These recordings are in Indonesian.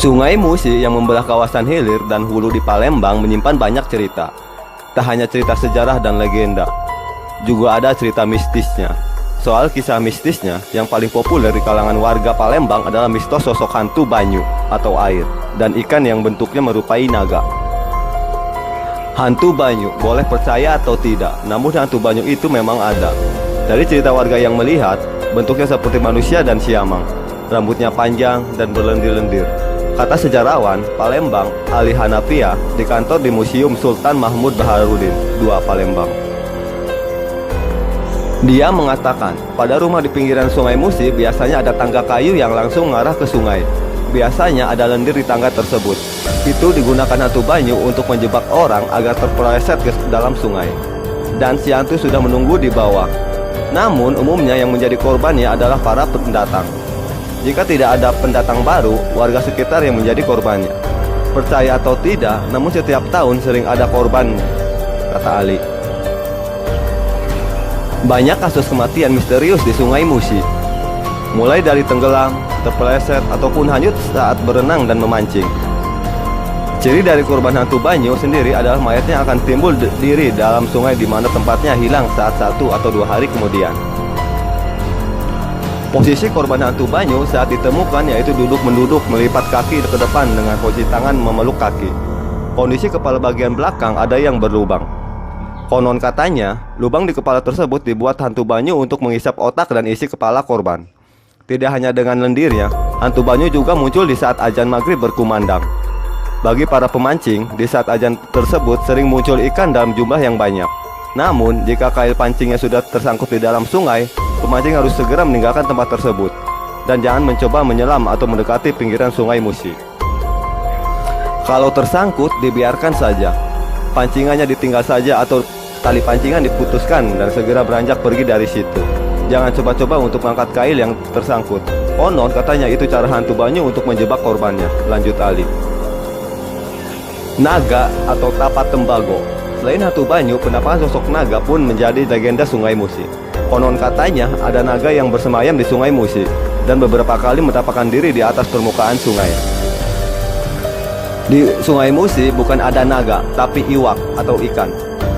Sungai Musi yang membelah kawasan hilir dan hulu di Palembang menyimpan banyak cerita. Tak hanya cerita sejarah dan legenda, juga ada cerita mistisnya. Soal kisah mistisnya, yang paling populer di kalangan warga Palembang adalah mistos sosok hantu banyu atau air dan ikan yang bentuknya menyerupai naga. Hantu banyu, boleh percaya atau tidak, namun hantu banyu itu memang ada. Dari cerita warga yang melihat, bentuknya seperti manusia dan siamang, rambutnya panjang dan berlendir-lendir. Kata sejarawan Palembang Ali Hanafiah di kantor di Museum Sultan Mahmud Baharudin II Palembang. Dia mengatakan, pada rumah di pinggiran Sungai Musi biasanya ada tangga kayu yang langsung mengarah ke sungai. Biasanya ada lendir di tangga tersebut. Itu digunakan hantu banyu untuk menjebak orang agar terpeleset ke dalam sungai. Dan si hantu sudah menunggu di bawah. Namun umumnya yang menjadi korbannya adalah para pendatang. Jika tidak ada pendatang baru, warga sekitar yang menjadi korbannya. Percaya atau tidak, namun setiap tahun sering ada korban, kata Ali. Banyak kasus kematian misterius di Sungai Musi, mulai dari tenggelam, terpeleset, ataupun hanyut saat berenang dan memancing. Ciri dari korban hantu banyu sendiri adalah mayatnya akan timbul diri dalam sungai di mana tempatnya hilang saat 1 atau 2 hari kemudian. Posisi korban hantu banyu saat ditemukan yaitu duduk-menduduk melipat kaki ke depan dengan posisi tangan memeluk kaki. Kondisi kepala bagian belakang ada yang berlubang. Konon katanya, lubang di kepala tersebut dibuat hantu banyu untuk menghisap otak dan isi kepala korban. Tidak hanya dengan lendirnya, hantu banyu juga muncul di saat azan maghrib berkumandang. Bagi para pemancing, di saat azan tersebut sering muncul ikan dalam jumlah yang banyak. Namun, jika kail pancingnya sudah tersangkut di dalam sungai, pemancing harus segera meninggalkan tempat tersebut dan jangan mencoba menyelam atau mendekati pinggiran Sungai Musi. Kalau tersangkut, dibiarkan saja. Pancingannya ditinggal saja atau tali pancingan diputuskan dan segera beranjak pergi dari situ. Jangan coba-coba untuk mengangkat kail yang tersangkut. Konon katanya itu cara hantu banyu untuk menjebak korbannya, lanjut Ali. Naga atau tapat tembago. Selain hantu banyu, penampakan sosok naga pun menjadi legenda Sungai Musi. Konon katanya ada naga yang bersemayam di Sungai Musi dan beberapa kali menampakkan diri di atas permukaan sungai. Di Sungai Musi bukan ada naga, tapi iwak atau ikan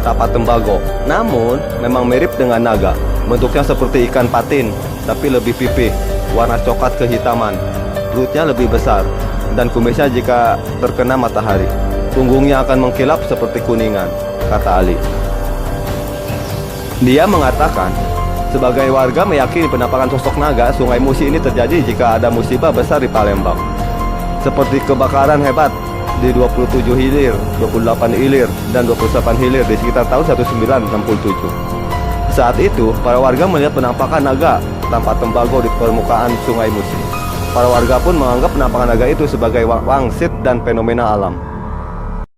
tapat tembago. Namun memang mirip dengan naga. Bentuknya seperti ikan patin, tapi lebih pipih, warna coklat kehitaman. Perutnya lebih besar dan kumisnya jika terkena matahari. Punggungnya akan mengkilap seperti kuningan, kata Ali. Dia mengatakan, sebagai warga meyakini penampakan sosok naga Sungai Musi ini terjadi jika ada musibah besar di Palembang, seperti kebakaran hebat di 27 hilir, 28 hilir, dan 28 hilir di sekitar tahun 1967. Saat itu, para warga melihat penampakan naga tanpa tembago di permukaan Sungai Musi. Para warga pun menganggap penampakan naga itu sebagai wangsit dan fenomena alam.